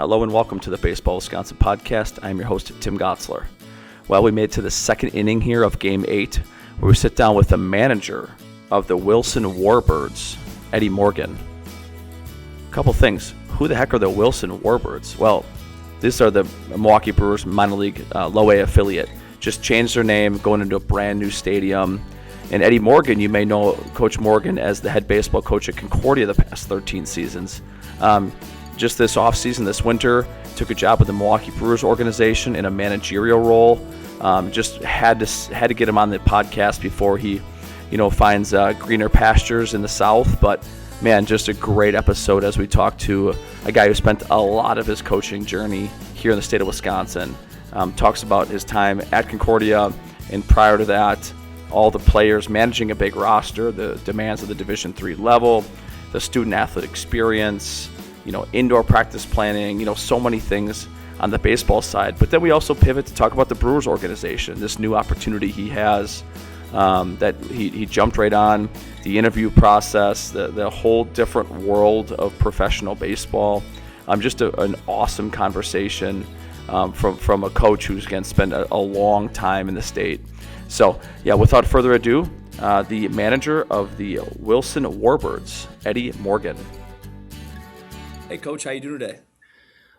Hello and welcome to the Baseball Wisconsin podcast. I'm your host, Tim Gotzler. Well, we made it to the second inning here of Game 8, where we sit down with the manager of the Wilson Warbirds, Eddy Morgan. A couple things. Who the heck are the Wilson Warbirds? Well, these are the Milwaukee Brewers minor league low A affiliate. Just changed their name, going into a brand new stadium. And Eddy Morgan, you may know Coach Morgan as the head baseball coach at Concordia the past 13 seasons. Just this offseason, this winter, took a job with the Milwaukee Brewers organization in a managerial role. Just had to get him on the podcast before he, finds greener pastures in the South. But man, just a great episode as we talk to a guy who spent a lot of his coaching journey here in the state of Wisconsin. Talks about his time at Concordia, and prior to that, all the players managing a big roster, the demands of the Division III level, the student athlete experience, indoor practice planning, so many things on the baseball side. But then we also pivot to talk about the Brewers organization, this new opportunity he has that he jumped right on, the interview process, the whole different world of professional baseball. Just an awesome conversation from a coach who's going to spend a long time in the state. So, without further ado, the manager of the Wilson Warbirds, Eddy Morgan. Hey, Coach, how you doing today?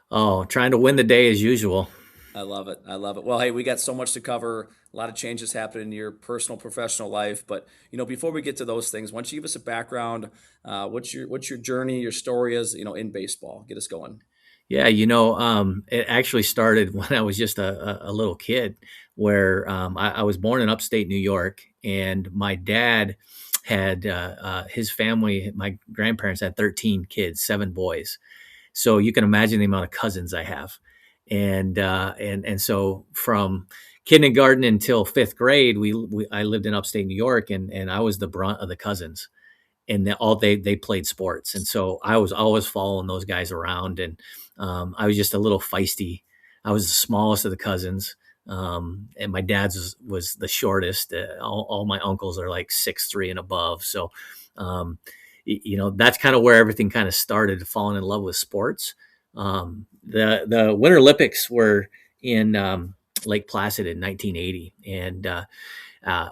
Oh, trying to win the day as usual. I love it. Well, hey, we got so much to cover. A lot of changes happening in your personal, professional life. But, before we get to those things, why don't you give us a background? What's your journey, your story is, in baseball? Get us going. Yeah, it actually started when I was just a little kid, where I was born in upstate New York, and my dad had his family, my grandparents had 13 kids, 7 boys. So you can imagine the amount of cousins I have. And so from kindergarten until 5th grade, I lived in upstate New York, and I was the brunt of the cousins. And they played sports. And so I was always following those guys around, and I was just a little feisty. I was the smallest of the cousins. And my dad's was the shortest. All my uncles are like 6'3" and above. So, that's kind of where everything kind of started, falling in love with sports. The Winter Olympics were in Lake Placid in 1980. And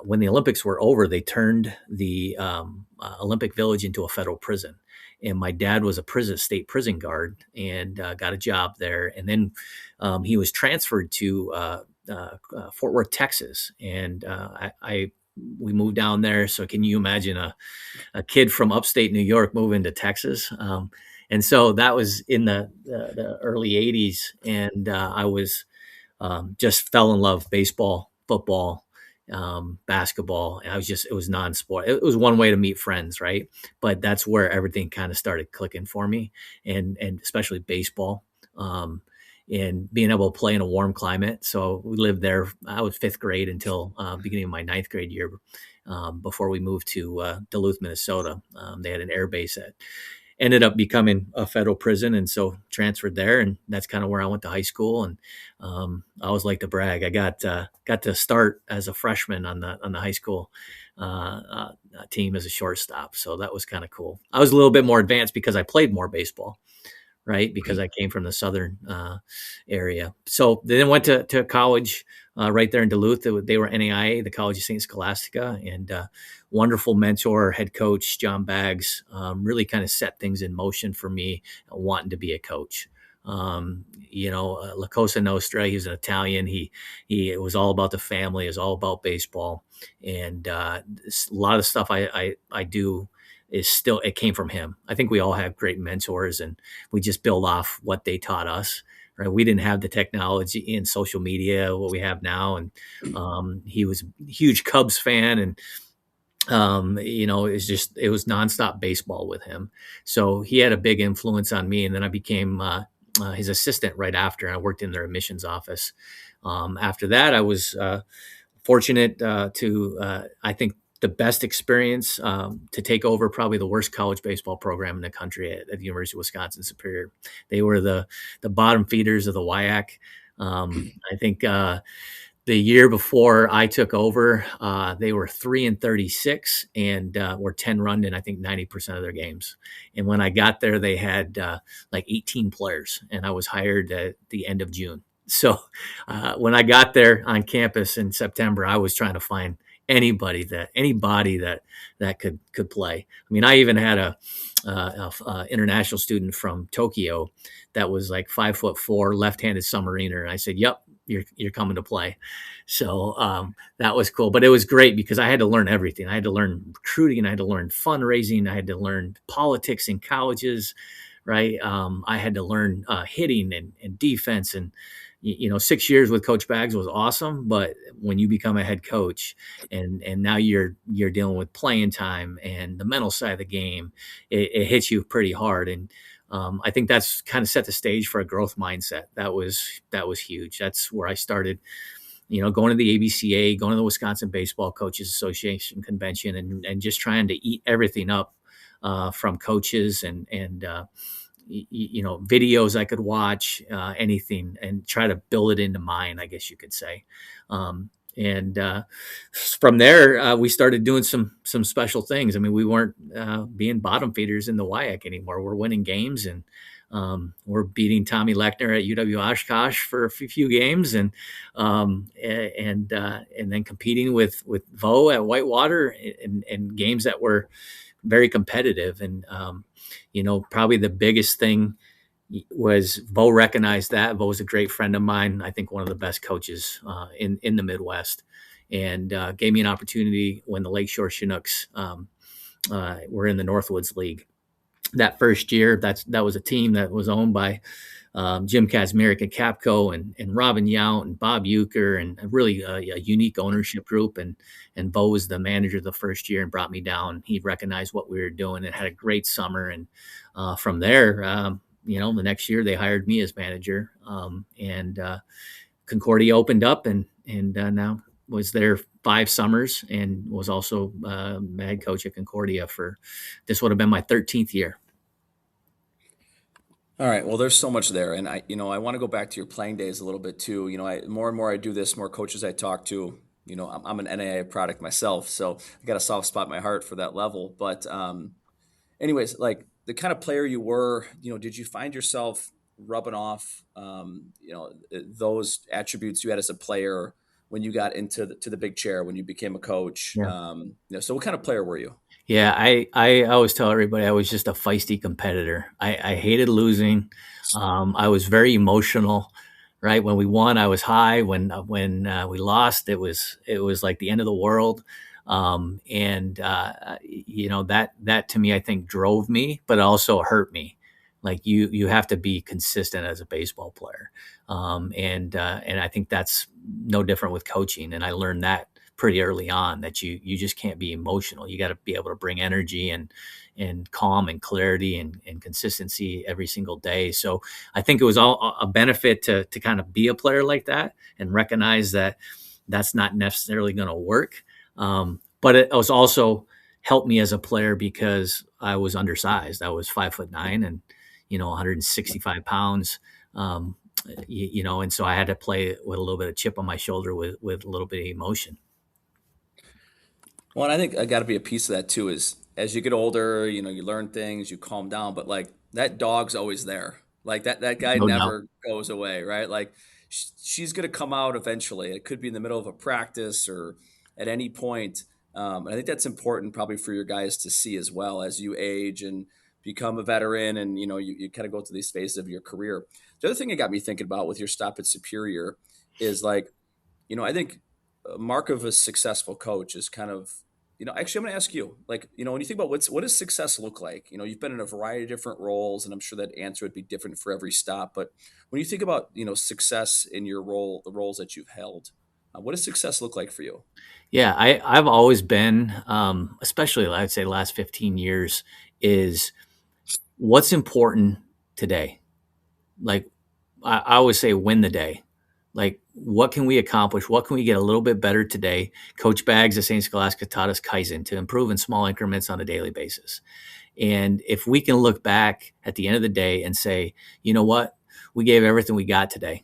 when the Olympics were over, they turned the Olympic Village into a federal prison. And my dad was a state prison guard, and got a job there. And then he was transferred to Fort Worth, Texas. And we moved down there. So can you imagine a kid from upstate New York moving to Texas? And so that was in the early 80s. And I was just fell in love, baseball, football, basketball. It was non-sport. It was one way to meet friends, right? But that's where everything kind of started clicking for me, and especially baseball, and being able to play in a warm climate. So we lived there. I was 5th grade until beginning of my 9th grade year, before we moved to Duluth, Minnesota. They had an air base that ended up becoming a federal prison, and so transferred there, and that's kind of where I went to high school. And I always like to brag. I got to start as a freshman on the high school team as a shortstop, so that was kind of cool. I was a little bit more advanced because I played more baseball, right? Because I came from the southern area. So then went to college right there in Duluth. They were NAIA, the College of St. Scholastica, and wonderful mentor, head coach, John Baggs, really kind of set things in motion for me wanting to be a coach. La Cosa Nostra, he was an Italian. It was all about the family. It was all about baseball. And a lot of stuff I do it came from him. I think we all have great mentors, and we just build off what they taught us. Right? We didn't have the technology in social media, what we have now. And he was a huge Cubs fan, and it was nonstop baseball with him. So he had a big influence on me. And then I became his assistant right after, and I worked in their admissions office. After that, I was fortunate to, I think, the best experience to take over probably the worst college baseball program in the country at the University of Wisconsin Superior. They were the bottom feeders of the WIAC. I think the year before I took over, they were 3-36 and were 10 run in, I think, 90% of their games. And when I got there, they had like 18 players, and I was hired at the end of June. So when I got there on campus in September, I was trying to find anybody that could play. I mean, I even had a international student from Tokyo that was like 5'4", left-handed submariner, and I said, "Yep, you're coming to play." So that was cool, but it was great because I had to learn everything. I had to learn recruiting, I had to learn fundraising, I had to learn politics in colleges, right? I had to learn hitting and defense, and 6 years with Coach Bags was awesome, but when you become a head coach and now you're dealing with playing time and the mental side of the game, it hits you pretty hard. And I think that's kind of set the stage for a growth mindset. That was huge. That's where I started, going to the ABCA, going to the Wisconsin Baseball Coaches Association convention, and just trying to eat everything up from coaches and videos I could watch, anything, and try to build it into mine, I guess you could say. And from there, we started doing some special things. I mean, we weren't being bottom feeders in the WIAC anymore. We're winning games, and we're beating Tommy Lechner at UW Oshkosh for a few games, and then competing with Vo at Whitewater in games that were very competitive. And probably the biggest thing was Vo recognized that. Vo was a great friend of mine. I think one of the best coaches in the Midwest, and gave me an opportunity when the Lakeshore Chinooks were in the Northwoods League. That first year, that was a team that was owned by Jim Kazmierek and Capco and Robin Yount and Bob Euchre, and really a unique ownership group. And Bo was the manager the first year and brought me down. He recognized what we were doing and had a great summer. And from there, the next year they hired me as manager. And Concordia opened up, and now was there 5 summers and was also head coach at Concordia this would have been my 13th year. All right. Well, there's so much there. And I want to go back to your playing days a little bit too. More and more I do this, more coaches I talk to, I'm an NAIA product myself, so I got a soft spot in my heart for that level. But anyways, like the kind of player you were, did you find yourself rubbing off, those attributes you had as a player when you got into the big chair, when you became a coach? Yeah. So what kind of player were you? Yeah, I always tell everybody I was just a feisty competitor. I hated losing. I was very emotional. Right, when we won, I was high. When we lost, it was like the end of the world. And that to me, I think drove me, but also hurt me. Like you have to be consistent as a baseball player, and I think that's no different with coaching. And I learned that pretty early on, that you just can't be emotional. You got to be able to bring energy and calm and clarity and consistency every single day. So I think it was all a benefit to kind of be a player like that and recognize that that's not necessarily going to work. But it was also helped me as a player because I was undersized. I was 5'9" and 165 pounds. And so I had to play with a little bit of chip on my shoulder with a little bit of emotion. Well, and I think I got to be a piece of that too. Is as you get older, you learn things, you calm down, but like that dog's always there. Like that guy No never goes away, right? Like she's going to come out eventually. It could be in the middle of a practice or at any point. And I think that's important probably for your guys to see as well as you age and become a veteran, and you kind of go through these phases of your career. The other thing it got me thinking about with your stop at Superior is like, I think a mark of a successful coach is kind of, actually I'm going to ask you, like, when you think about what does success look like? You've been in a variety of different roles, and I'm sure that answer would be different for every stop. But when you think about, success in your role, the roles that you've held, what does success look like for you? Yeah, I've always been, especially I'd say the last 15 years, is what's important today. Like I always say, win the day. Like, what can we accomplish? What can we get a little bit better today? Coach Bags at St. Scholastica taught us Kaizen, to improve in small increments on a daily basis. And if we can look back at the end of the day and say, you know what, we gave everything we got today.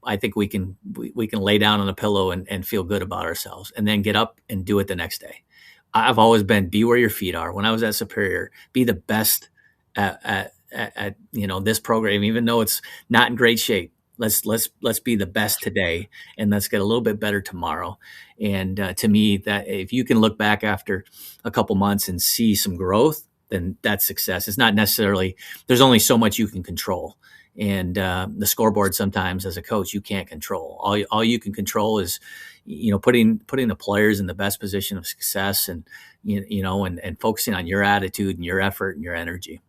I think we can lay down on a pillow and feel good about ourselves, and then get up and do it the next day. I've always been be where your feet are. When I was at Superior, be the best at this program, even though it's not in great shape. Let's be the best today, and let's get a little bit better tomorrow. And to me, that if you can look back after a couple months and see some growth, then that's success. It's not necessarily, there's only so much you can control. And the scoreboard sometimes as a coach, you can't control. All you can control is, putting the players in the best position of success, and, and focusing on your attitude and your effort and your energy.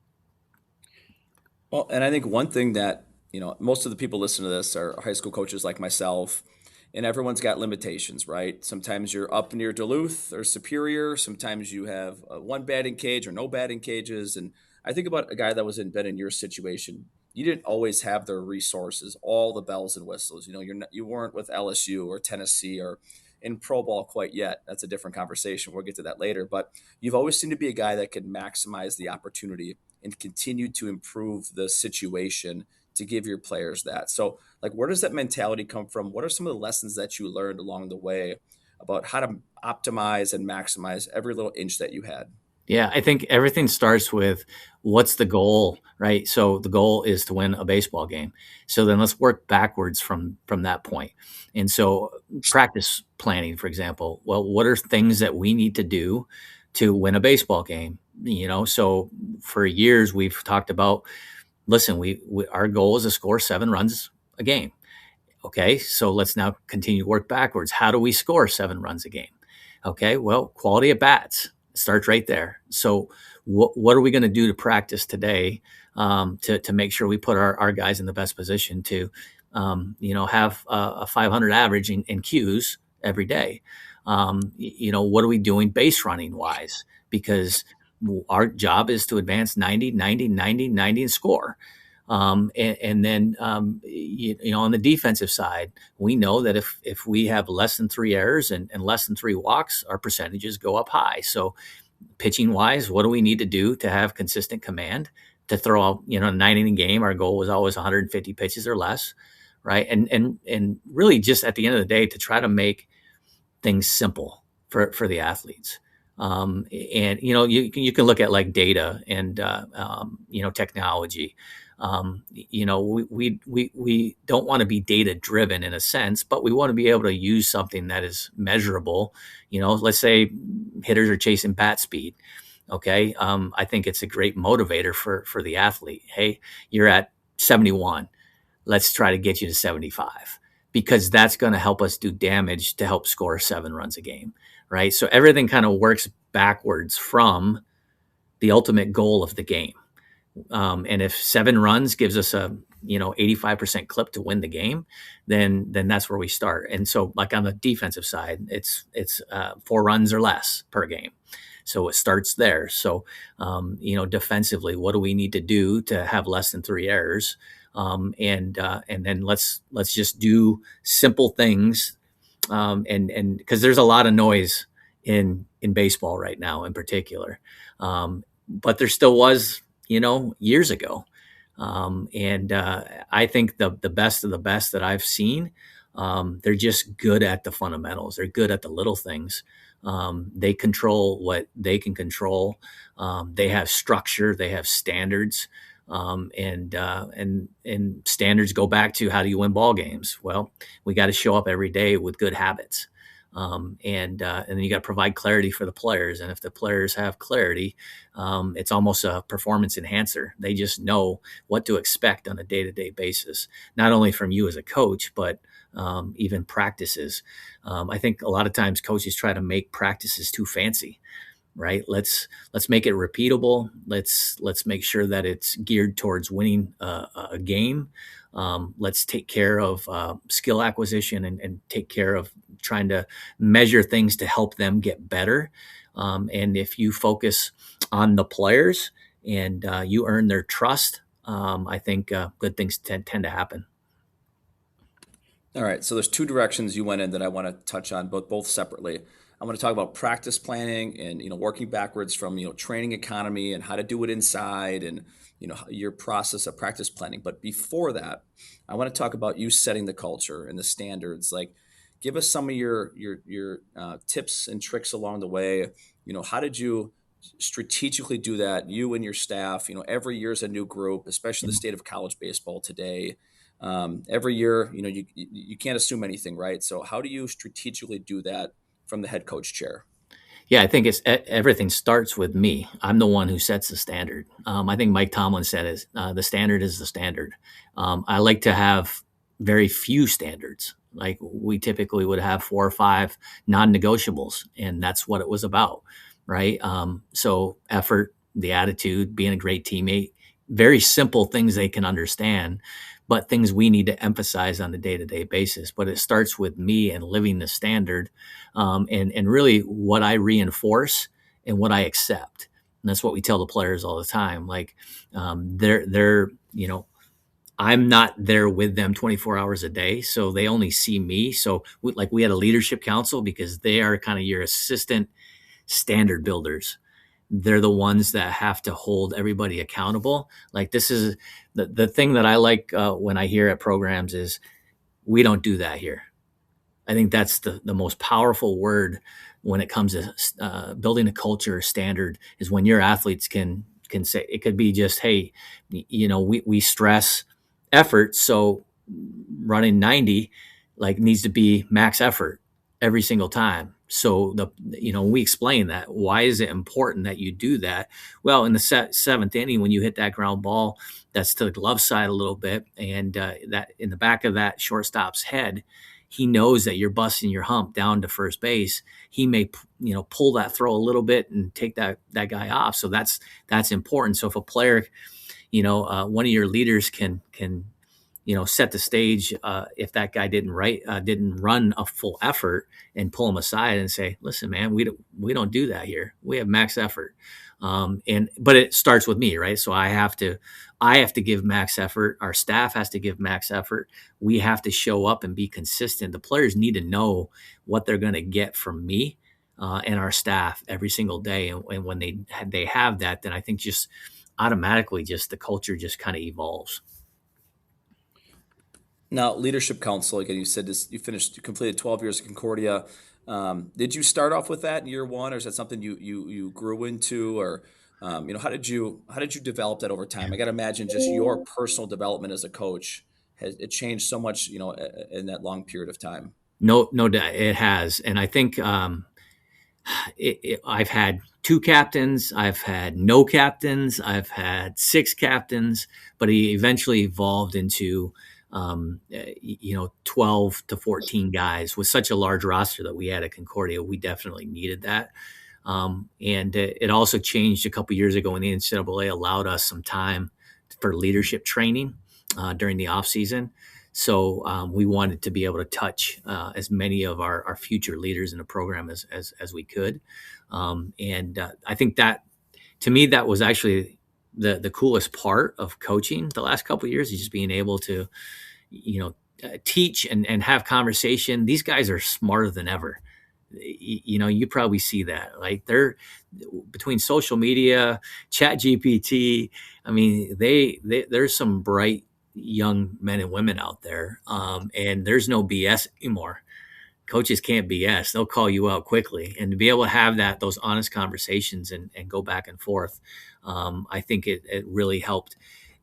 Well, and I think one thing that, most of the people listening to this are high school coaches like myself, and everyone's got limitations, right? Sometimes you're up near Duluth or Superior. Sometimes you have one batting cage or no batting cages. And I think about a guy that been in your situation. You didn't always have the resources, all the bells and whistles. You weren't with LSU or Tennessee or in pro ball quite yet. That's a different conversation. We'll get to that later. But you've always seemed to be a guy that could maximize the opportunity and continue to improve the situation to give your players that. So, like, where does that mentality come from? What are some of the lessons that you learned along the way about how to optimize and maximize every little inch that you had? Yeah, I think everything starts with what's the goal, right? So the goal is to win a baseball game. So then let's work backwards from that point. And so practice planning, for example, well, what are things that we need to do to win a baseball game? So for years we've talked about, listen, we our goal is to score 7 runs a game. Okay, so let's now continue to work backwards. How do we score 7 runs a game? Okay, well, quality at bats starts right there. So what are we going to do to practice today to make sure we put our guys in the best position to have a 500 average in Qs every day? What are we doing base running wise? Because our job is to advance 90, 90, 90, 90 and score. And then, on the defensive side, we know that if we have less than 3 errors and less than 3 walks, our percentages go up high. So pitching wise, what do we need to do to have consistent command to throw out, a 9-inning game? Our goal was always 150 pitches or less. Right. And really just at the end of the day, to try to make things simple for the athletes. And, you can look at like data and, technology. We don't want to be data driven in a sense, but we want to be able to use something that is measurable. Let's say hitters are chasing bat speed. Okay. I think it's a great motivator for the athlete. Hey, you're at 71. Let's try to get you to 75, because that's going to help us do damage to help score 7 runs a game. Right. So everything kind of works backwards from the ultimate goal of the game. And if 7 runs gives us a 85% clip to win the game, then that's where we start. And so, like on the defensive side, it's 4 runs or less per game. So it starts there. So defensively, what do we need to do to have less than 3 errors? And then let's just do simple things. And because there's a lot of noise in baseball right now, in particular, but there still was, years ago. I think the best of the best that I've seen, they're just good at the fundamentals. They're good at the little things. They control what they can control. They have structure. They have standards. And standards go back to, how do you win ball games? Well, we got to show up every day with good habits. And then you got to provide clarity for the players. And if the players have clarity, it's almost a performance enhancer. They just know what to expect on a day-to-day basis, not only from you as a coach, but even practices. I think a lot of times coaches try to make practices too fancy. Right. Let's make it repeatable. Let's make sure that it's geared towards winning a game. Let's take care of skill acquisition and take care of trying to measure things to help them get better. And if you focus on the players and you earn their trust, I think good things tend to happen. All right. So there's 2 directions you went in that I want to touch on, both separately. I'm going to talk about practice planning and, working backwards from, training economy and how to do it inside and, your process of practice planning. But before that, I want to talk about you setting the culture and the standards. Like, give us some of your tips and tricks along the way. How did you strategically do that? You and your staff. Every year is a new group, especially the state of college baseball today. Every year, you can't assume anything, right? So, how do you strategically do that from the head coach chair? Yeah, I think everything starts with me. I'm the one who sets the standard. I think Mike Tomlin said is the standard is the standard. I like to have very few standards. Like we typically would have 4 or 5 non-negotiables, and that's what it was about, right? So effort, the attitude, being a great teammate, very simple things they can understand, but things we need to emphasize on a day-to-day basis. But it starts with me and living the standard, and really what I reinforce and what I accept. And that's what we tell the players all the time. Like they're I'm not there with them 24 hours a day, so they only see me. So we had a leadership council because they are kind of your assistant standard builders. They're the ones that have to hold everybody accountable. Like this is the thing that I like when I hear at programs is we don't do that here. I think that's the most powerful word when it comes to building a culture standard is when your athletes can say it could be just, hey, we stress effort, so running 90 like needs to be max effort every single time. So we explain that. Why is it important that you do that? Well, in the seventh inning, when you hit that ground ball, that's to the glove side a little bit, and that in the back of that shortstop's head, he knows that you're busting your hump down to first base. He may, pull that throw a little bit and take that guy off. So that's important. So if a player, one of your leaders can set the stage if that guy didn't run a full effort and pull him aside and say, listen, man, we don't do that here. We have max effort. But it starts with me, right? So I have to give max effort. Our staff has to give max effort. We have to show up and be consistent. The players need to know what they're going to get from me and our staff every single day. And when they have that, then I think just automatically just the culture just kind of evolves. Now, leadership council, again, you said this, you completed 12 years at Concordia. Did you start off with that in year one, or is that something you grew into, or how did you develop that over time? I got to imagine just your personal development as a coach has it changed so much, in that long period of time. No, it has, and I think I've had 2 captains, I've had no captains, I've had 6 captains, but he eventually evolved into 12 to 14 guys. With such a large roster that we had at Concordia, we definitely needed that. And it also changed a couple years ago when the NCAA allowed us some time for leadership training during the off season. So we wanted to be able to touch as many of our future leaders in the program as we could. And I think that, to me, that was actually the coolest part of coaching the last couple of years, is just being able to, teach and have conversation. These guys are smarter than ever. You probably see that. Like they're between social media, Chat GPT. I mean, there's some bright young men and women out there, and there's no BS anymore. Coaches can't BS. They'll call you out quickly, and to be able to have those honest conversations and go back and forth, I think it really helped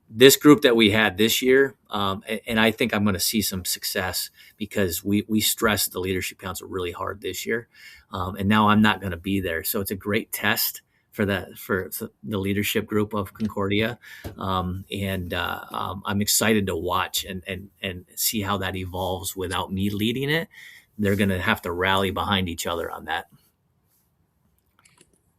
this group that we had this year. And I think I'm going to see some success because we stressed the leadership council really hard this year. And now I'm not going to be there. So it's a great test for the leadership group of Concordia. And I'm excited to watch and see how that evolves without me leading it. They're going to have to rally behind each other on that.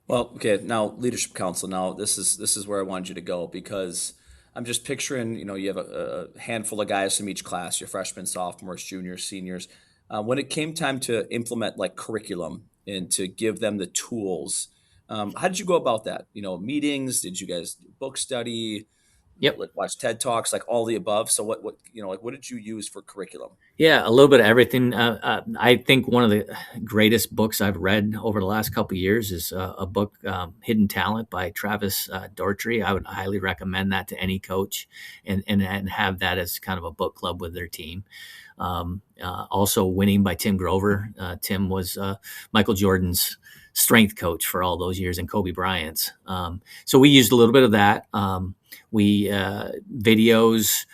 Well, okay. Now, leadership council. Now, this is where I wanted you to go, because I'm just picturing, you have a handful of guys from each class, your freshmen, sophomores, juniors, seniors. When it came time to implement like curriculum and to give them the tools, how did you go about that? Meetings? Did you guys book study? Yep. like watch TED Talks, like all the above. So like what did you use for curriculum? Yeah, a little bit of everything. I think one of the greatest books I've read over the last couple of years is a book, "Hidden Talent" by Travis Dortry. I would highly recommend that to any coach, and have that as kind of a book club with their team. Also, "Winning" by Tim Grover. Tim was Michael Jordan's strength coach for all those years, and Kobe Bryant's. So we used a little bit of that. We videos,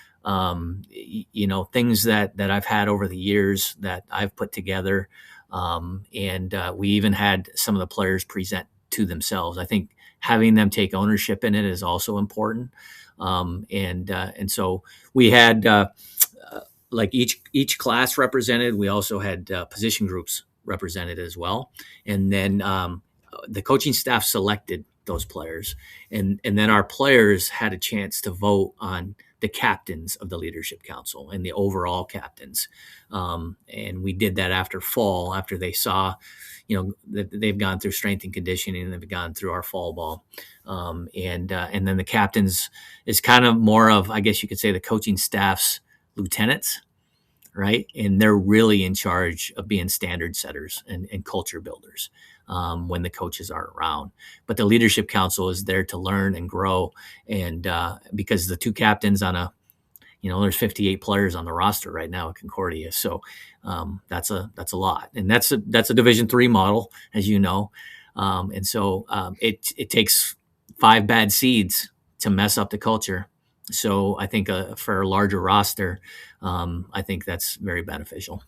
things that I've had over the years that I've put together, and we even had some of the players present to themselves. I think having them take ownership in it is also important, and so we had like each class represented. We also had position groups represented as well, and then the coaching staff selected those players, and then our players had a chance to vote on the captains of the leadership council and the overall captains. And we did that after fall, after they saw, that they've gone through strength and conditioning, and they've gone through our fall ball. And then the captains is kind of more of, I guess you could say, the coaching staff's lieutenants, right? And they're really in charge of being standard setters and culture builders when the coaches aren't around. But the leadership council is there to learn and grow. And because the two captains there's 58 players on the roster right now at Concordia, so that's a lot, and that's a Division III model, as you know, and so it takes 5 bad seeds to mess up the culture. So I think for a larger roster, I think that's very beneficial.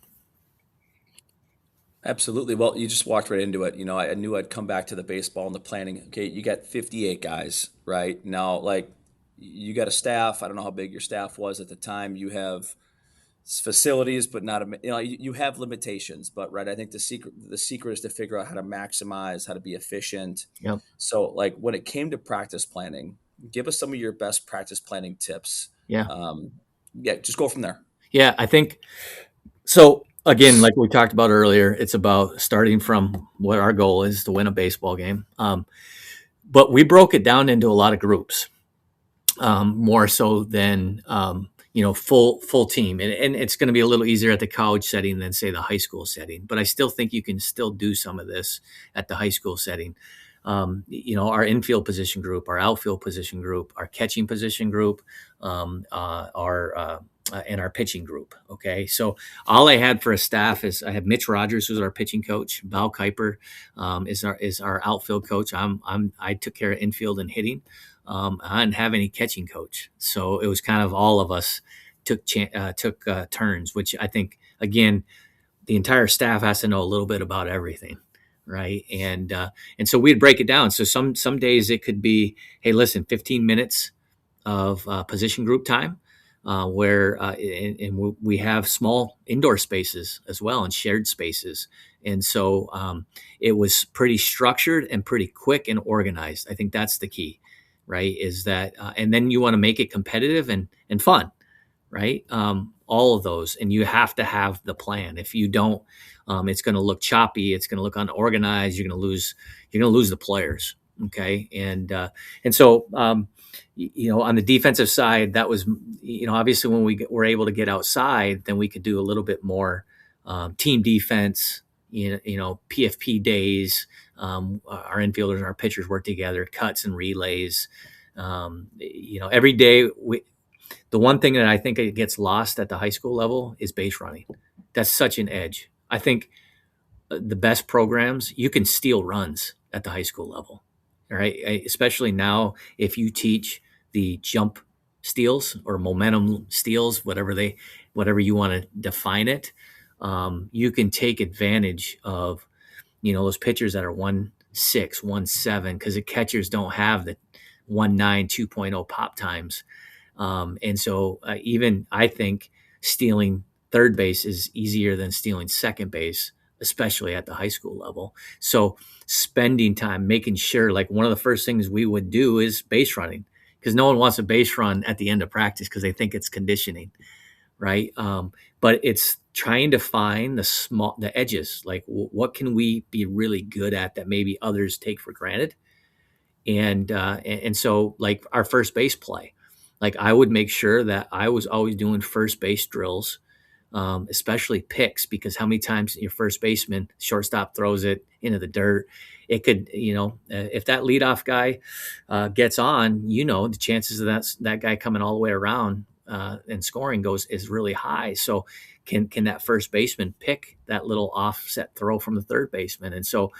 Absolutely. Well, you just walked right into it. I knew I'd come back to the baseball and the planning. Okay, you got 58 guys, right? Now, like, you got a staff. I don't know how big your staff was at the time. You have facilities, but not you have limitations. But right, I think the secret is to figure out how to maximize, how to be efficient. Yep. So, like, when it came to practice planning, give us some of your best practice planning tips. Yeah. Just go from there. Yeah, I think so. Again, like we talked about earlier, it's about starting from what our goal is to win a baseball game. But we broke it down into a lot of groups, more so than full team. And it's going to be a little easier at the college setting than, say, the high school setting. But I still think you can still do some of this at the high school setting. Our infield position group, our outfield position group, our catching position group, and our pitching group. Okay. So all I had for a staff is I have Mitch Rogers, who's our pitching coach. Val Kuiper is our outfield coach. I took care of infield and hitting. I didn't have any catching coach. So it was kind of all of us took turns, which I think, again, the entire staff has to know a little bit about everything. Right. And so we'd break it down. So some days it could be, hey, listen, 15 minutes of position group time, where we have small indoor spaces as well, and shared spaces. And so it was pretty structured and pretty quick and organized. I think that's the key, right? Is that, and then you want to make it competitive and fun, right? All of those, and you have to have the plan. If you don't, it's going to look choppy. It's going to look unorganized. You're going to lose the players. Okay. And so, on the defensive side, that was, obviously when we were able to get outside, then we could do a little bit more team defense, PFP days. Our infielders and our pitchers work together, cuts and relays. Every day the one thing that I think it gets lost at the high school level is base running. That's such an edge. I think the best programs, you can steal runs at the high school level, right? Especially now, if you teach the jump steals or momentum steals, whatever you want to define it, you can take advantage of, those pitchers that are 1.6, 1.7, because the catchers don't have the 1.9, 2.0 pop times. And so even I think stealing third base is easier than stealing second base, especially at the high school level. So spending time making sure, like, one of the first things we would do is base running, because no one wants a base run at the end of practice because they think it's conditioning, right? But it's trying to find the edges, like what can we be really good at that maybe others take for granted. And so, like, our first base play, Like I would make sure that I was always doing first base drills, especially picks, because how many times your first baseman, shortstop, throws it into the dirt, it could, if that leadoff guy gets on, the chances of that guy coming all the way around and scoring is really high. So can that first baseman pick that little offset throw from the third baseman? And so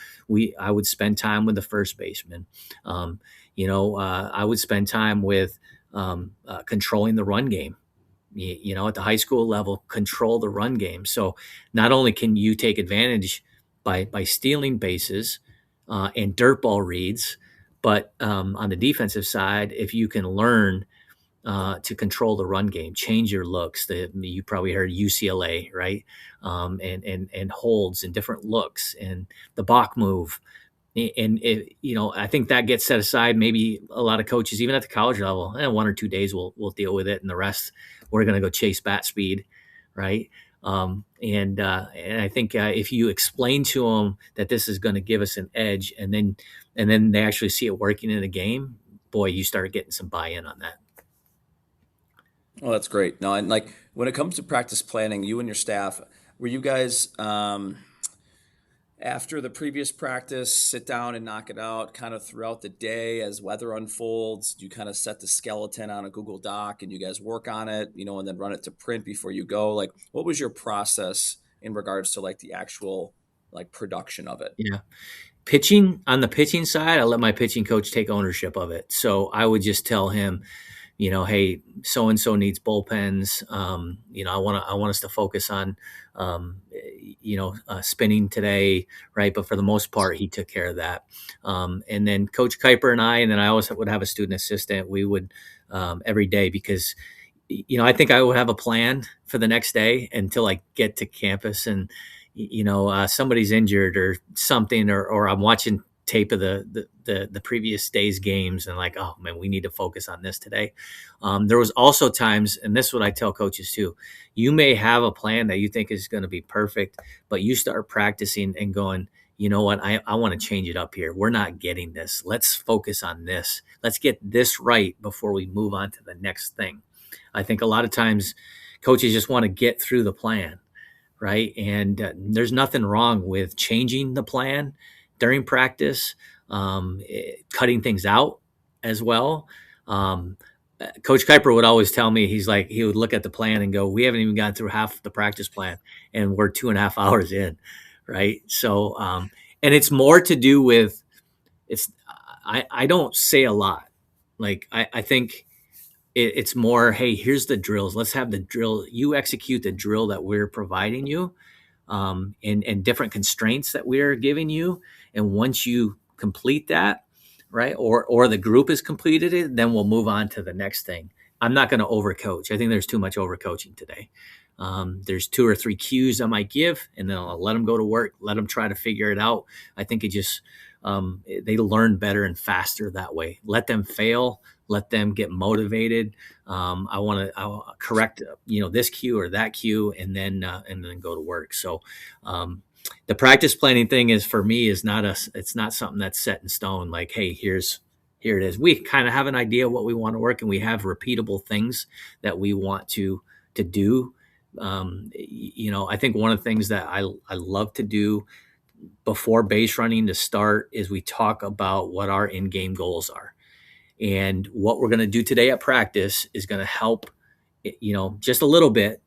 I would spend time with the first baseman. I would spend time with controlling the run game. At the high school level, control the run game. So not only can you take advantage by stealing bases and dirt ball reads, but on the defensive side, if you can learn to control the run game, change your looks. You probably heard UCLA, right? And holds and different looks and the Bach move. And I think that gets set aside. Maybe a lot of coaches, even at the college level, 1 or 2 days we'll deal with it, and the rest we're going to go chase bat speed, right? And I think if you explain to them that this is going to give us an edge, and then they actually see it working in a game, boy, you start getting some buy-in on that. Oh, that's great. No, and like when it comes to practice planning, you and your staff, were you guys after the previous practice, sit down and knock it out kind of throughout the day as weather unfolds? You kind of set the skeleton on a Google Doc and you guys work on it, and then run it to print before you go? Like, what was your process in regards to like the actual like production of it? Yeah. Pitching, on the pitching side, I let my pitching coach take ownership of it. So I would just tell him, hey, so and so needs bullpens. I want us to focus on, spinning today, right? But for the most part, he took care of that. And then Coach Kuiper and I always would have a student assistant. We would every day, because I think I would have a plan for the next day until I get to campus and somebody's injured or something, or I'm watching tape of the previous day's games and like, oh man, we need to focus on this today. There was also times, and this is what I tell coaches too, you may have a plan that you think is going to be perfect, but you start practicing and going, you know what, I want to change it up here. We're not getting this. Let's focus on this. Let's get this right before we move on to the next thing. I think a lot of times coaches just want to get through the plan, right? And there's nothing wrong with changing the plan during practice, cutting things out as well. Coach Kuiper would always tell me, he would look at the plan and go, we haven't even gotten through half the practice plan and we're 2.5 hours in, right? So, and it's more to do with, I don't say a lot. Like, I think it's more, hey, here's the drills. Let's have the drill. You execute the drill that we're providing you, and different constraints that we're giving you. And once you complete that, right, or the group has completed it, then we'll move on to the next thing. I'm not going to overcoach. I think there's too much overcoaching today. There's 2 or 3 cues I might give, and then I'll let them go to work, let them try to figure it out. I think they learn better and faster that way. Let them fail. Let them get motivated. I want to correct, this cue or that cue, and then go to work. So the practice planning thing for me it's not something that's set in stone. Like, hey, here it is. We kind of have an idea of what we want to work, and we have repeatable things that we want to do. I think one of the things that I love to do before base running to start is we talk about what our in-game goals are. And what we're going to do today at practice is going to help, just a little bit,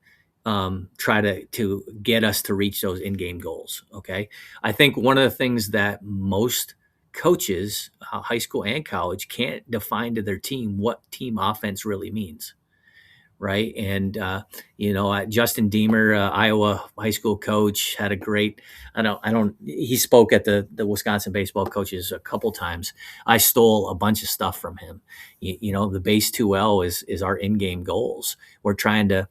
try to get us to reach those in-game goals. Okay. I think one of the things that most coaches, high school and college, can't define to their team what team offense really means. Right. And, Justin Deemer, Iowa high school coach, had a great, he spoke at the Wisconsin baseball coaches a couple times. I stole a bunch of stuff from him. The base 2L is our in-game goals. We're trying to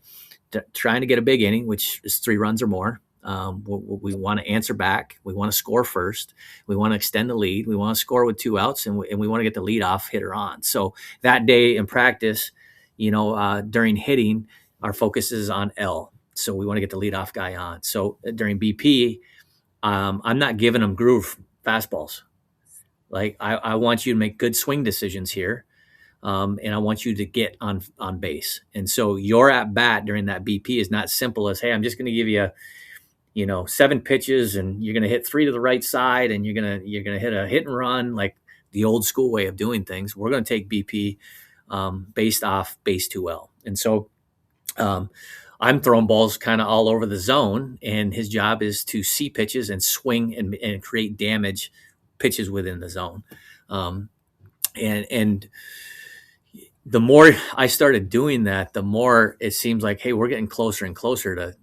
get a big inning, which is 3 runs or more. We want to answer back. We want to score first. We want to extend the lead. We want to score with 2 outs, and we want to get the leadoff hitter on. So that day in practice, during hitting, our focus is on L. So we want to get the leadoff guy on. So during BP, I'm not giving them groove fastballs. Like, I want you to make good swing decisions here. and I want you to get on base. And so your at bat during that BP is not simple as, hey, I'm just going to give you 7 pitches and you're going to hit 3 to the right side and you're going to hit a hit and run like the old school way of doing things. We're going to take BP based off base 2L. And so I'm throwing balls kind of all over the zone, and his job is to see pitches and swing and create damage pitches within the zone. And the more I started doing that, the more it seems like, hey, we're getting closer and closer to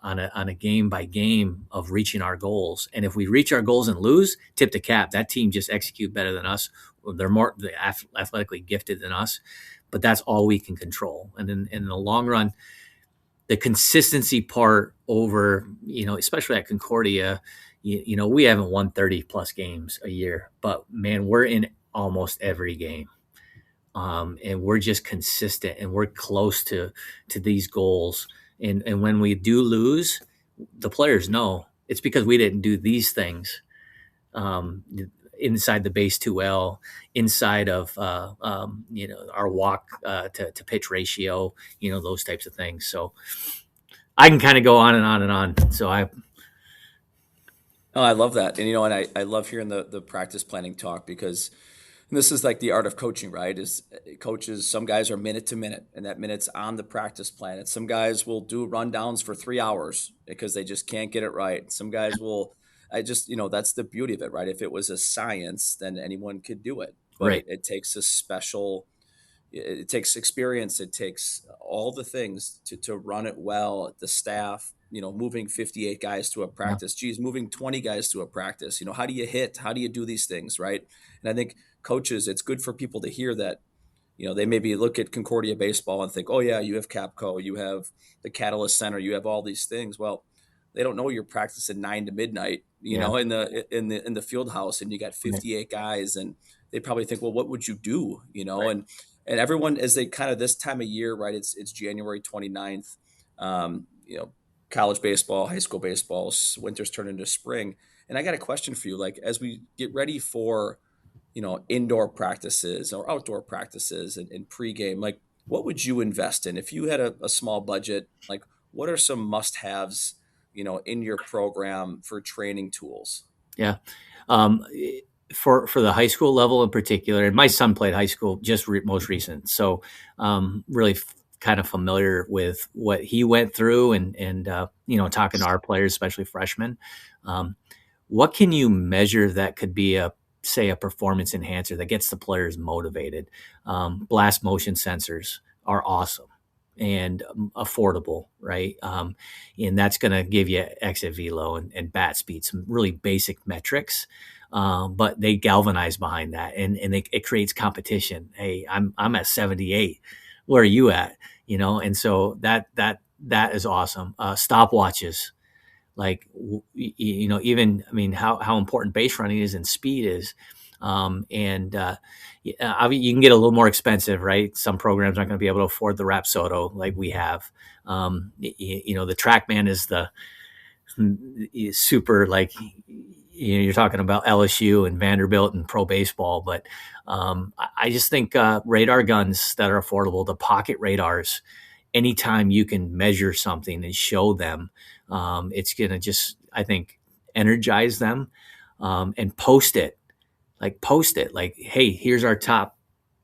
on a game by game of reaching our goals. And if we reach our goals and lose, tip the cap. That team just execute better than us. They're more athletically gifted than us, but that's all we can control. And in the long run, the consistency part over, especially at Concordia, we haven't won 30 plus games a year, but man, we're in almost every game. And we're just consistent and we're close to these goals. And when we do lose, the players know it's because we didn't do these things inside the base 2L, inside of our walk to pitch ratio, those types of things. So I can kind of go on and on and on. So Oh, I love that. And I love hearing the practice planning talk, because this is like the art of coaching, right? Is coaches, some guys are minute to minute, and that minute's on the practice plan. And some guys will do rundowns for 3 hours because they just can't get it right. Some guys will, that's the beauty of it, right? If it was a science, then anyone could do it. But right. it takes it takes experience. It takes all the things to run it well. The staff, moving 58 guys to a practice, moving 20 guys to a practice. How do you hit? How do you do these things, right? And I think coaches, it's good for people to hear that, they maybe look at Concordia baseball and think, oh yeah, you have Capco, you have the Catalyst Center, you have all these things. Well, they don't know you're practicing 9 to midnight, in the field house, and you got 58 guys, and they probably think, well, what would you do? Right. And everyone, as they kind of this time of year, right? It's January 29th. College baseball, high school baseball, winter's turned into spring. And I got a question for you. Like, as we get ready for, indoor practices or outdoor practices and pregame, like, what would you invest in if you had a small budget? Like, what are some must-haves, in your program for training tools? Yeah. For the high school level in particular, and my son played high school just most recent. So really kind of familiar with what he went through and talking to our players, especially freshmen. What can you measure that could be a performance enhancer that gets the players motivated? Blast motion sensors are awesome and affordable, right? And that's going to give you exit velo and bat speed, some really basic metrics. But they galvanize behind that, and it creates competition. Hey, I'm at 78. Where are you at? And so that is awesome. Stopwatches, like even how important base running is and speed is. You can get a little more expensive, right? Some programs aren't going to be able to afford the Rapsodo like we have. The TrackMan is super, like, you're talking about LSU and Vanderbilt and pro baseball, but I just think radar guns that are affordable, the pocket radars, anytime you can measure something and show them, it's going to just, I think, energize them, and post it. Like, hey, here's our top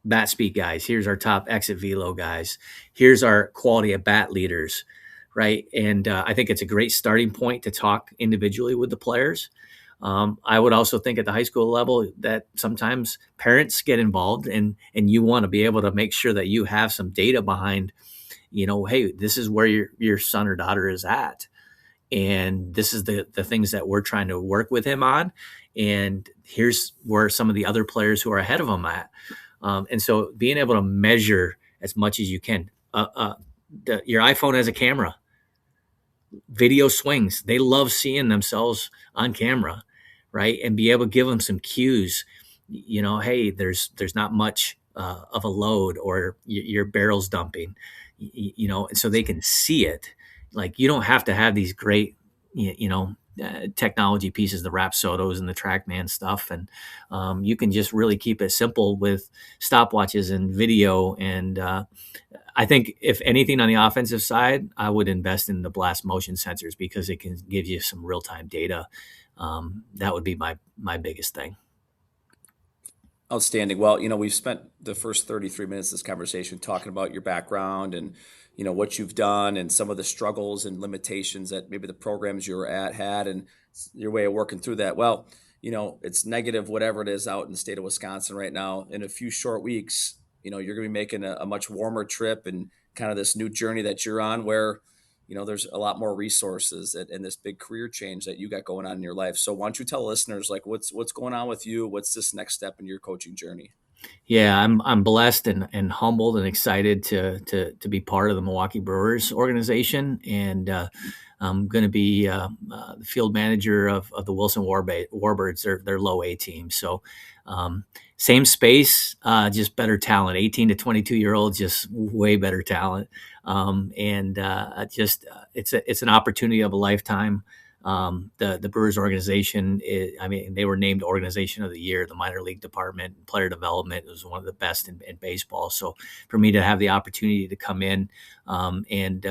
bat speed guys. Here's our top exit velo guys. Here's our quality of bat leaders, right? And I think it's a great starting point to talk individually with the players. I would also think at the high school level that sometimes parents get involved, and you want to be able to make sure that you have some data behind, hey, this is where your son or daughter is at. And this is the things that we're trying to work with him on. And here's where some of the other players who are ahead of him at. And so being able to measure as much as you can. Your iPhone has a camera. Video swings. They love seeing themselves on camera, right? And be able to give them some cues. Hey, there's not much of a load, or your barrel's dumping. And so they can see it. Like, you don't have to have these great, technology pieces, the Rapsodos and the TrackMan stuff. And you can just really keep it simple with stopwatches and video. And I think if anything on the offensive side, I would invest in the blast motion sensors because it can give you some real-time data. That would be my biggest thing. Outstanding. Well, we've spent the first 33 minutes of this conversation talking about your background and, what you've done and some of the struggles and limitations that maybe the programs you were at had and your way of working through that. Well, it's negative, whatever it is out in the state of Wisconsin right now. In a few short weeks, you're going to be making a much warmer trip and kind of this new journey that you're on where, there's a lot more resources and this big career change that you got going on in your life. So why don't you tell listeners like what's going on with you? What's this next step in your coaching journey? Yeah, I'm blessed and humbled and excited to be part of the Milwaukee Brewers organization, and I'm going to be the field manager of the Wilson Warbirds, their low A team. So same space, just better talent. 18 to 22-year-olds, just way better talent, and it's an opportunity of a lifetime. The Brewers organization, they were named Organization of the Year. The minor league department, player development was one of the best in baseball. So for me to have the opportunity to come in and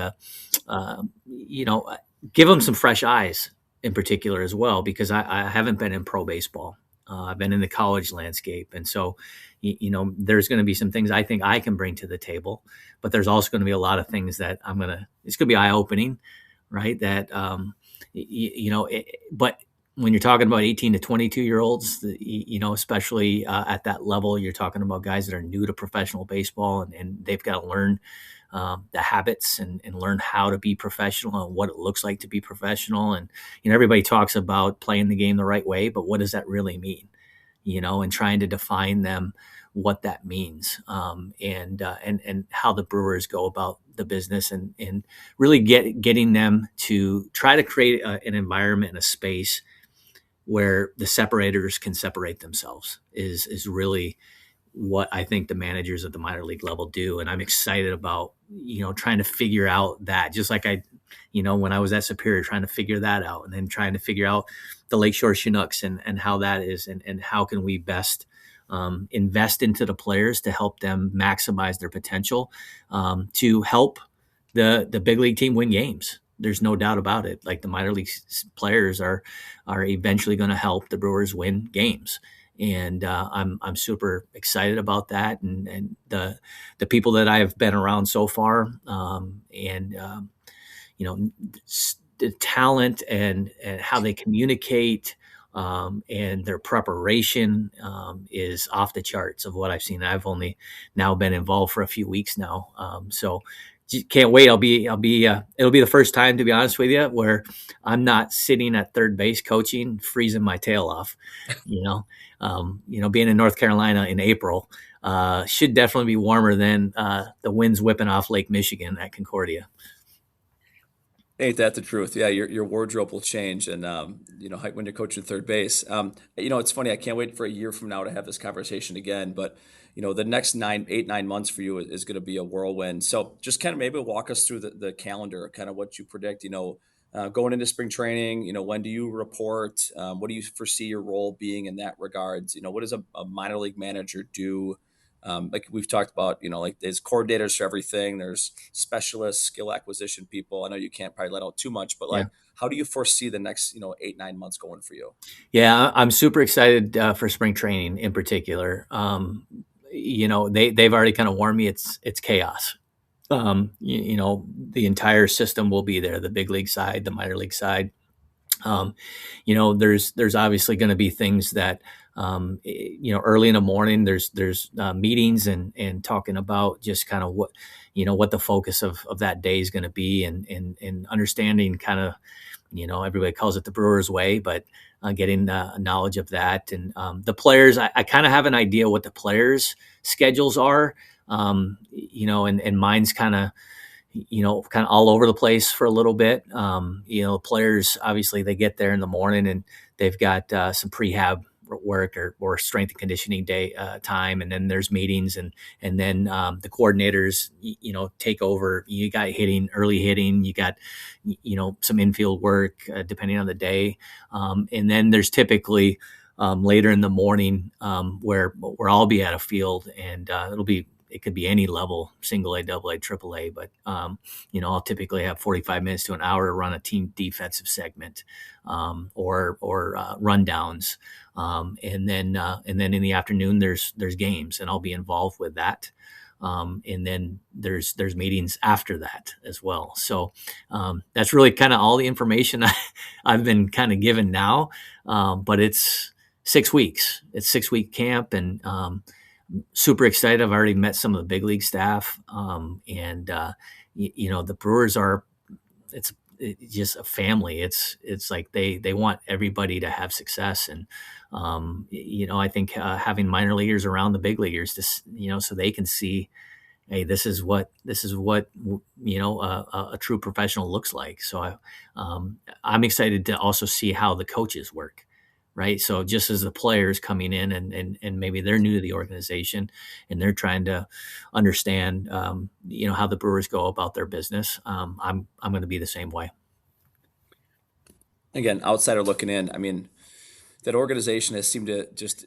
give them some fresh eyes in particular as well, because I haven't been in pro baseball. I've been in the college landscape. And so, there's going to be some things I think I can bring to the table, but there's also going to be a lot of things that it's going to be eye-opening, right? That, but when you're talking about 18 to 22-year-olds, especially at that level, you're talking about guys that are new to professional baseball and they've got to learn the habits and learn how to be professional and what it looks like to be professional. And, everybody talks about playing the game the right way, but what does that really mean? And trying to define them what that means, and how the Brewers go about the business and really getting them to try to create an environment and a space where the separators can separate themselves is really what I think the managers at the minor league level do. And I'm excited about, trying to figure out that, just like when I was at Superior, trying to figure that out, and then trying to figure out the Lakeshore Chinooks and how that is, and how can we best invest into the players to help them maximize their potential, to help the big league team win games. There's no doubt about it. Like the minor league players are eventually going to help the Brewers win games. And I'm super excited about that, and the people that I've been around so far, the talent and how they communicate, and their preparation is off the charts of what I've seen. I've only now been involved for a few weeks now, so can't wait. It'll be the first time, to be honest with you, where I'm not sitting at third base coaching, freezing my tail off. Being in North Carolina in April should definitely be warmer than the winds whipping off Lake Michigan at Concordia. Ain't that the truth? Yeah, your wardrobe will change, and when you're coaching third base, it's funny. I can't wait for a year from now to have this conversation again. But the next 9 months for you is going to be a whirlwind. So just kind of maybe walk us through the calendar, kind of what you predict. Going into spring training. When do you report? What do you foresee your role being in that regards? What does a minor league manager do? Like we've talked about, like there's coordinators for everything. There's specialists, skill acquisition people. I know you can't probably let out too much, but how do you foresee the next, 8-9 months going for you? Yeah, I'm super excited for spring training in particular. They've already kind of warned me it's chaos. The entire system will be there, the big league side, the minor league side. There's obviously going to be things that, early in the morning, there's meetings and talking about just kind of what the focus of that day is going to be, and understanding kind of, everybody calls it the Brewers way, but getting knowledge of that. And the players, I kind of have an idea what the players' schedules are, and mine's kind of all over the place for a little bit. Players, obviously they get there in the morning and they've got some prehab work or strength and conditioning day time, and then there's meetings, and then the coordinators take over. You got early hitting, you got some infield work depending on the day, and then there's typically later in the morning where I'll be at a field, and it could be any level, single A, double A, triple A, but I'll typically have 45 minutes to an hour to run a team defensive segment or rundowns, and then in the afternoon there's games, and I'll be involved with that. And then there's meetings after that as well. So that's really kind of all the information I've been kind of given now. But it's 6 weeks. It's 6-week camp, and super excited. I've already met some of the big league staff, and the Brewers it's just a family. It's like they want everybody to have success, and I think having minor leaguers around the big leaguers, so they can see, hey, this is what a true professional looks like. So I'm excited to also see how the coaches work. Right. So just as the players coming in and maybe they're new to the organization and they're trying to understand, how the Brewers go about their business, I'm going to be the same way. Again, outsider looking in, I mean, that organization has seemed to just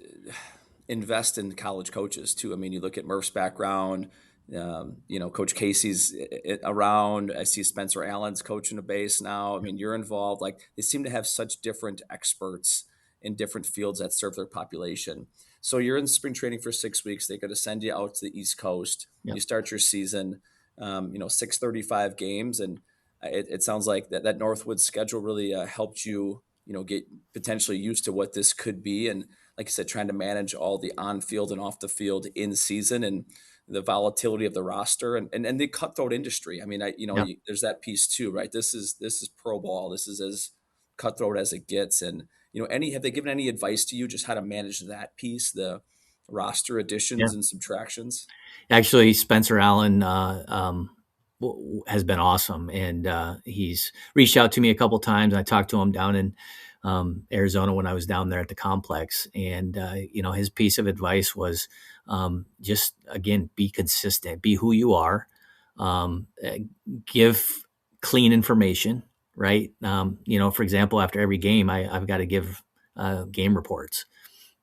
invest in college coaches too. I mean, you look at Murph's background, Coach Casey's around. I see Spencer Allen's coaching a base now. I mean, you're involved. Like, they seem to have such different experts in different fields that serve their population. So you're in spring training for 6 weeks. They're going to send you out to the East Coast. Yep. You start your season, 635 games. And it sounds like that Northwood schedule really helped you, get potentially used to what this could be. And like I said, trying to manage all the on-field and off the field in season and the volatility of the roster and the cutthroat industry. I mean, Yep. There's that piece too, right? This is pro ball. This is as cutthroat as it gets. And, have they given any advice to you just how to manage that piece, the roster additions and subtractions? Actually, Spencer Allen has been awesome, and he's reached out to me a couple times. I talked to him down in Arizona when I was down there at the complex, and his piece of advice was just, again, be consistent, be who you are, give clean information. Right. For example, after every game, I've got to give game reports.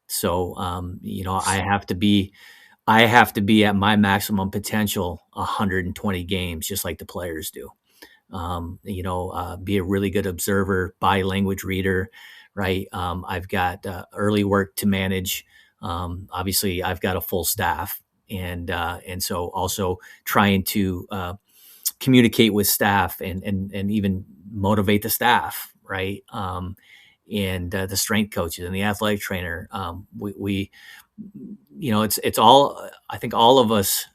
So, I have to be at my maximum potential 120 games, just like the players do. Be a really good observer, body language reader. Right. I've got early work to manage. Obviously, I've got a full staff, and so also trying to communicate with staff and even motivate the staff, right? And the strength coaches and the athletic trainer. It's all, I think all of us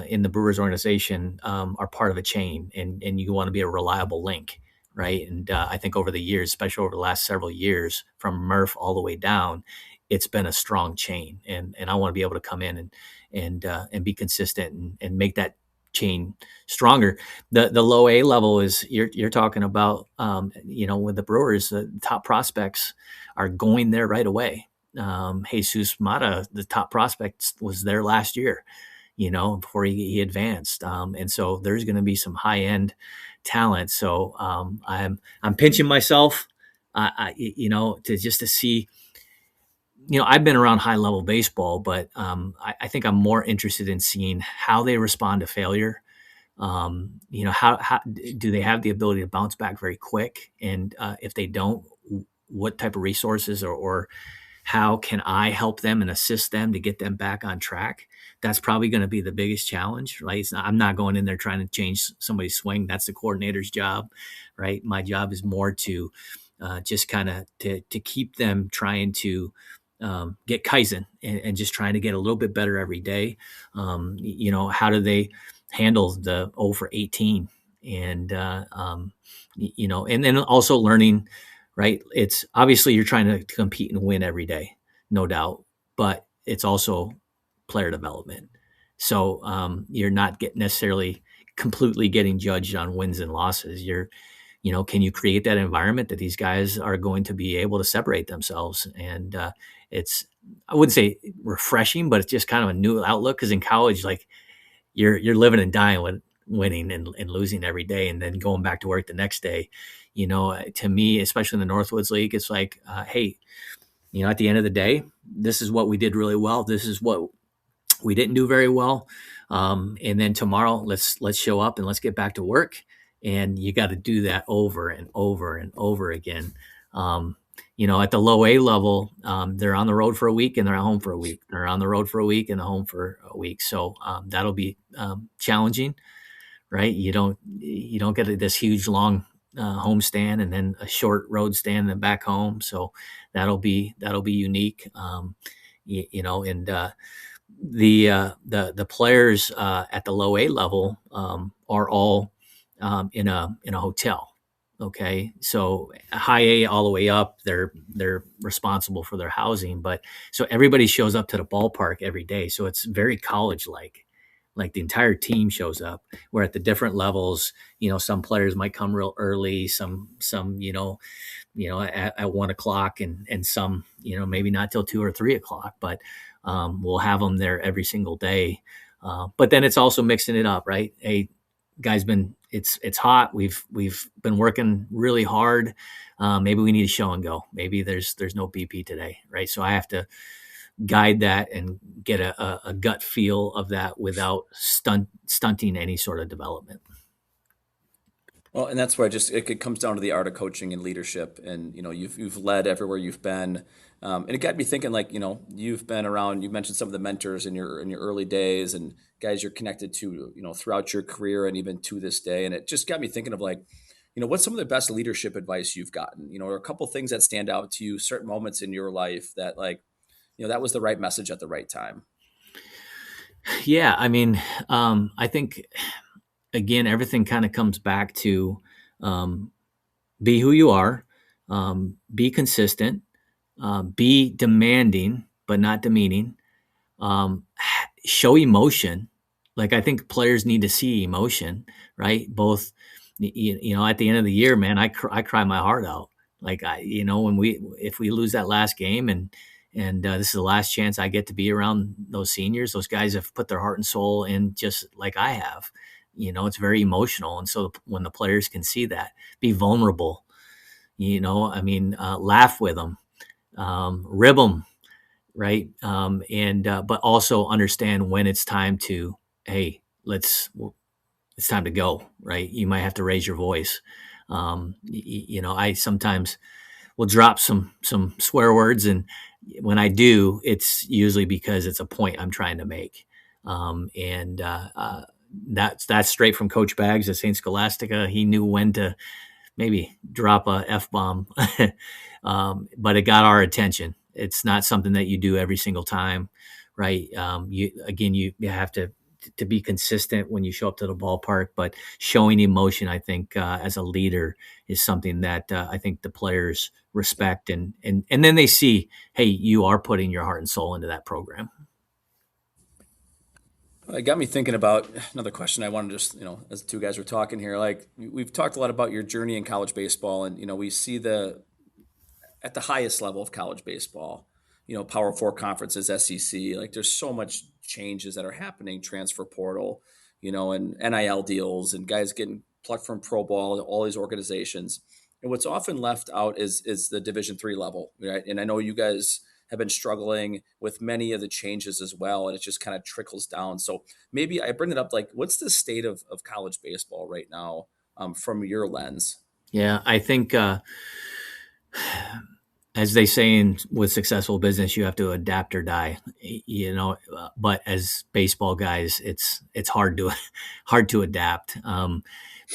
in the Brewers organization are part of a chain, and you want to be a reliable link, right? And I think over the years, especially over the last several years, from Murph all the way down, it's been a strong chain, and I want to be able to come in and be consistent and make that chain stronger. The low A level is you're talking about, with the Brewers, the top prospects are going there right away. Jesus Mata, the top prospect, was there last year, before he advanced. And so there's going to be some high end talent. So I'm pinching myself, to see. I've been around high level baseball, but I think I'm more interested in seeing how they respond to failure. How do they have the ability to bounce back very quick? And if they don't, what type of resources or how can I help them and assist them to get them back on track? That's probably going to be the biggest challenge, right? I'm not going in there trying to change somebody's swing. That's the coordinator's job, right? My job is more to just kind of to keep them trying to get Kaizen and just trying to get a little bit better every day. How do they handle the 0 for 18? And, and then also learning, right? It's obviously you're trying to compete and win every day, no doubt, but it's also player development. So you're not necessarily completely getting judged on wins and losses. Can you create that environment that these guys are going to be able to separate themselves? And I wouldn't say refreshing, but it's just kind of a new outlook. Because in college, like you're living and dying with winning and losing every day, and then going back to work the next day. To me, especially in the Northwoods League, it's like, hey, at the end of the day, this is what we did really well. This is what we didn't do very well. And then tomorrow, let's show up and let's get back to work. And you got to do that over and over and over again. At the low A level, they're on the road for a week and they're at home for a week. They're on the road for a week and home for a week. So that'll be challenging, right? You don't get this huge long home stand and then a short road stand and then back home. So that'll be unique. The players at the low A level are all in a hotel. Okay, so high A all the way up, they're responsible for their housing, but so everybody shows up to the ballpark every day. So it's very college like the entire team shows up. Where at the different levels, some players might come real early, some at 1 o'clock, and some maybe not till 2 or 3 o'clock, but we'll have them there every single day. But then it's also mixing it up, right? Hey, guys, it's hot. We've been working really hard. Maybe we need a show and go. Maybe there's no BP today, right? So I have to guide that and get a gut feel of that without stunting any sort of development. Well, and that's where it comes down to the art of coaching and leadership. And you've led everywhere you've been, and it got me thinking. Like you've been around. You mentioned some of the mentors in your early days and guys you're connected to throughout your career and even to this day. And it just got me thinking of like, what's some of the best leadership advice you've gotten? Or a couple things that stand out to you, certain moments in your life that like, that was the right message at the right time. Yeah, I mean, I think again, everything kind of comes back to be who you are, be consistent, be demanding but not demeaning, show emotion. Like I think players need to see emotion, right? Both, at the end of the year, man, I cry my heart out. Like if we lose that last game and this is the last chance I get to be around those seniors. Those guys have put their heart and soul in just like I have. It's very emotional. And so when the players can see that, be vulnerable, laugh with them, rib them, right? But also understand when it's time to, hey, it's time to go, right? You might have to raise your voice. I sometimes will drop some swear words, and when I do, it's usually because it's a point I'm trying to make. That's straight from Coach Baggs at St. Scholastica. He knew when to maybe drop a F-bomb, but it got our attention. It's not something that you do every single time, right? You have to be consistent when you show up to the ballpark, but showing emotion, I think, as a leader is something that I think the players respect, and then they see, hey, you are putting your heart and soul into that program. It got me thinking about another question. I wanted to just, as the two guys were talking here, like we've talked a lot about your journey in college baseball, and we see at the highest level of college baseball, Power Four conferences, SEC, like there's so much changes that are happening, transfer portal, and NIL deals, and guys getting plucked from pro ball, all these organizations. And what's often left out is the Division III level, right? And I know you guys have been struggling with many of the changes as well, and it just kind of trickles down. So maybe I bring it up, like, what's the state of college baseball right now from your lens? Yeah, I think as they say with successful business, you have to adapt or die, but as baseball guys, it's hard to adapt.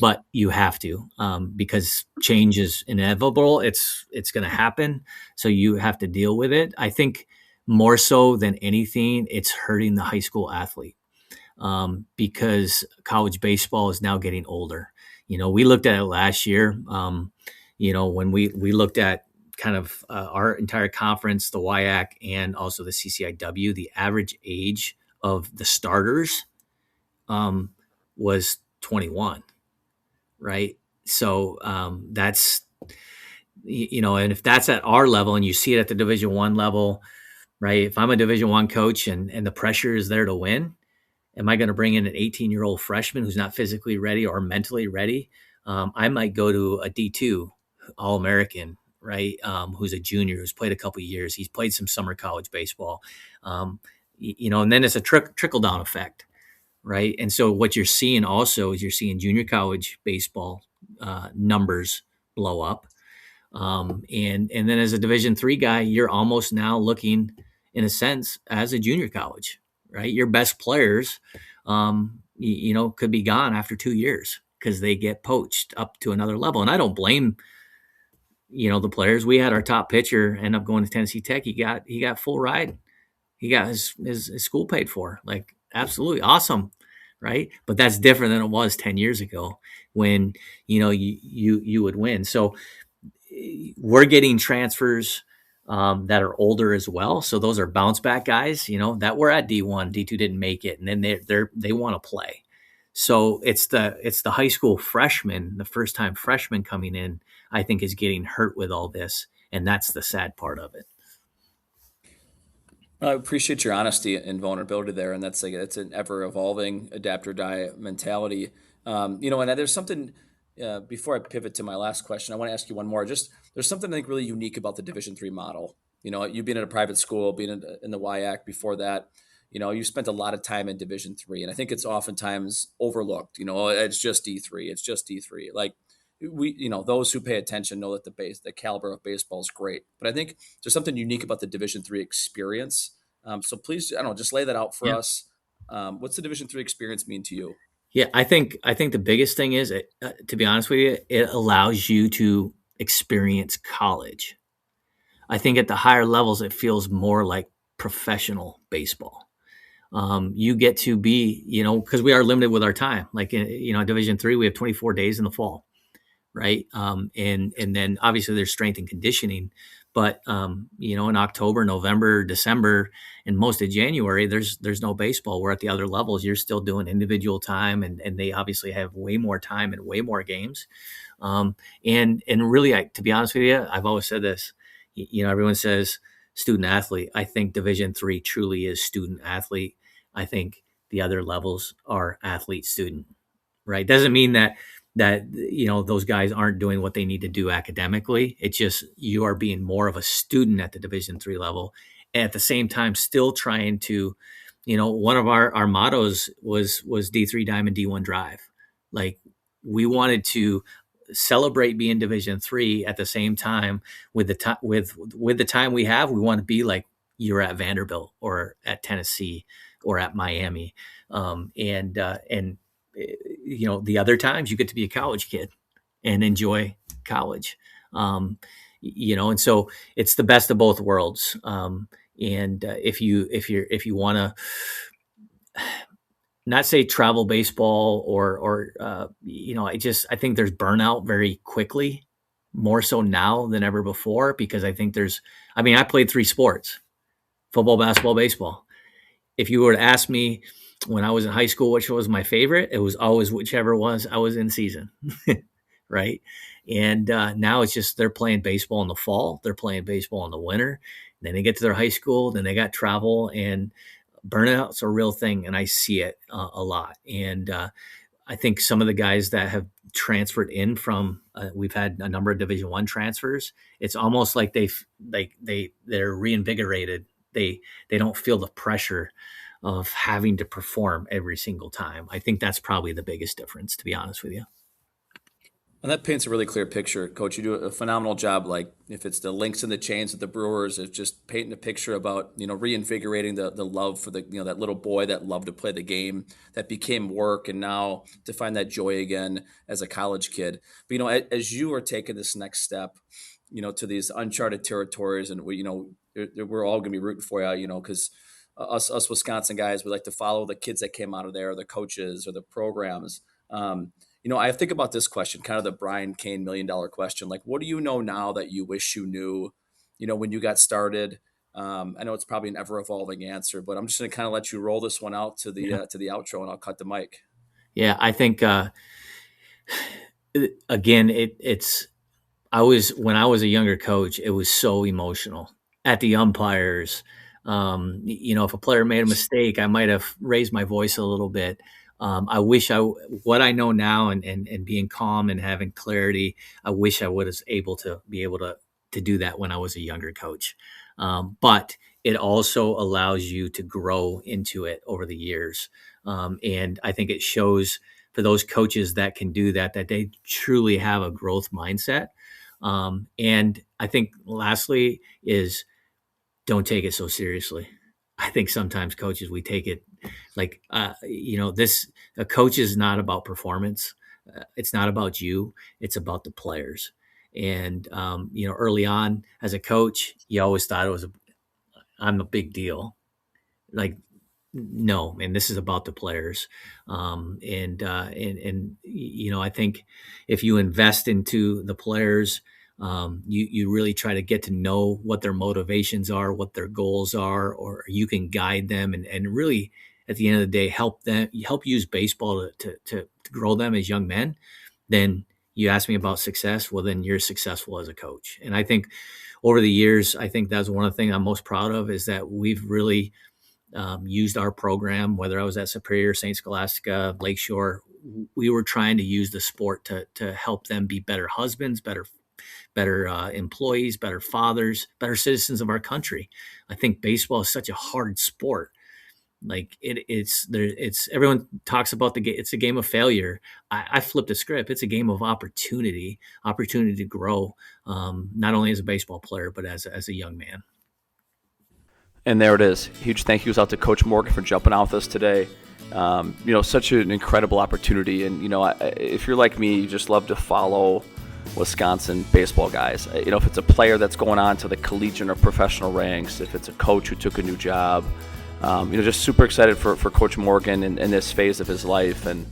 But you have to, because change is inevitable. It's going to happen. So you have to deal with it. I think more so than anything, it's hurting the high school athlete, because college baseball is now getting older. We looked at it last year, when we looked at kind of our entire conference, the WIAC and also the CCIW, the average age of the starters was 21. Right. So that's, and if that's at our level and you see it at the Division I level, right? If I'm a Division I coach and the pressure is there to win, am I going to bring in an 18-year-old freshman who's not physically ready or mentally ready? I might go to a D2 All-American, right? Who's a junior, who's played a couple of years. He's played some summer college baseball, and then it's a trickle down effect, right? And so what you're seeing also is you're seeing junior college baseball numbers blow up. And then as a Division III guy, you're almost now looking, in a sense, as a junior college, right? Your best players, could be gone after 2 years because they get poached up to another level. And I don't blame, the players. We had our top pitcher end up going to Tennessee Tech. He got full ride. He got his school paid for. Like, absolutely awesome, right? But that's different than it was 10 years ago when you would win. So we're getting transfers that are older as well. So those are bounce back guys, that were at D1, D2 didn't make it, and then they want to play. So it's the high school freshman, the first time freshman coming in, I think is getting hurt with all this, and that's the sad part of it. I appreciate your honesty and vulnerability there, and it's an ever evolving adapt or die mentality. And there's something. Before I pivot to my last question, I want to ask you one more. Just there's something I think really unique about the Division III model. You being at a private school, being in the WIAC before that, you spent a lot of time in Division III, and I think it's oftentimes overlooked. It's just D3. It's just D3. Like those who pay attention know that the caliber of baseball is great. But I think there's something unique about the Division III experience. So please, I don't know, just lay that out for us. What's the Division III experience mean to you? Yeah, I think the biggest thing is, to be honest with you, it allows you to experience college. I think at the higher levels, it feels more like professional baseball. You get to be, because we are limited with our time. Like, Division III, we have 24 days in the fall, right? And then obviously there's strength and conditioning, but in October, November, December, and most of January, there's no baseball. Where at the other levels, you're still doing individual time, and they obviously have way more time and way more games. And really, to be honest with you, I've always said this. Everyone says student athlete. I think Division III truly is student athlete. I think the other levels are athlete student. Right? Doesn't mean that those guys aren't doing what they need to do academically. It's just you are being more of a student at the Division III level, and at the same time still trying to, one of our mottos was D3 Diamond, D1 Drive. Like, we wanted to celebrate being Division III at the same time with the time we have. We want to be like you're at Vanderbilt or at Tennessee or at Miami, and the other times you get to be a college kid and enjoy college, and so it's the best of both worlds. If you want to not say travel baseball or I think there's burnout very quickly, more so now than ever before, because I think I played 3 sports: football, basketball, baseball. If you were to ask me when I was in high school which was my favorite, it was always whichever was I was in season, right? And now it's just they're playing baseball in the fall, they're playing baseball in the winter, then they get to their high school, then they got travel, and burnout's a real thing, and I see it a lot. And I think some of the guys that have transferred in from we've had a number of Division I transfers. It's almost like they're reinvigorated. They don't feel the pressure of having to perform every single time. I think that's probably the biggest difference, to be honest with you. And that paints a really clear picture, Coach. You do a phenomenal job. Like, if it's the links and the chains of the Brewers, it's just painting a picture about reinvigorating the love for that little boy that loved to play the game, that became work, and now to find that joy again as a college kid. But as you are taking this next step, to these uncharted territories, and we're all going to be rooting for you, because us Wisconsin guys, we like to follow the kids that came out of there, the coaches or the programs. I think about this question, kind of the Brian Cain $1 million question. Like, what do you know now that you wish you knew, when you got started? I know it's probably an ever evolving answer, but I'm just going to kind of let you roll this one out to the outro, and I'll cut the mic. Yeah, I think again, when I was a younger coach, it was so emotional at the umpires, If a player made a mistake, I might have raised my voice a little bit. What I know now, and being calm and having clarity, I wish I was able to do that when I was a younger coach. But it also allows you to grow into it over the years. And I think it shows for those coaches that can do that they truly have a growth mindset. And I think lastly is, don't take it so seriously. I think sometimes coaches, we take it like, a coach is not about performance. It's not about you. It's about the players. And, early on as a coach, you always thought I'm a big deal. Like, no, man, this is about the players. I think if you invest into the players, you really try to get to know what their motivations are, what their goals are, or you can guide them and really at the end of the day, help use baseball to grow them as young men. Then you ask me about success. Well, then you're successful as a coach. And I think over the years, I think that's one of the things I'm most proud of, is that we've really used our program, whether I was at Superior, St. Scholastica, Lakeshore. We were trying to use the sport to help them be better husbands, better employees, better fathers, better citizens of our country. I think baseball is such a hard sport. Like it's everyone talks about it's a game of failure. I flipped the script. It's a game of opportunity to grow, not only as a baseball player, but as a young man. And there it is. Huge thank yous out to Coach Morgan for jumping out with us today. Such an incredible opportunity. And, if you're like me, you just love to follow Wisconsin baseball guys. If it's a player that's going on to the collegiate or professional ranks, if it's a coach who took a new job, just super excited for Coach Morgan in this phase of his life. And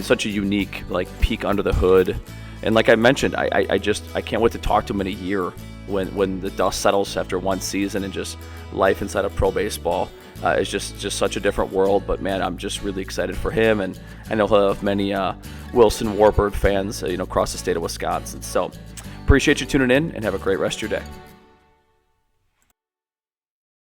such a unique, peek under the hood. And like I mentioned, I can't wait to talk to him in a year when the dust settles after one season, and just life inside of pro baseball is just such a different world. But man, I'm just really excited for him, and I know he'll have many Wilson Warbird fans across the state of Wisconsin. So appreciate you tuning in, and have a great rest of your day.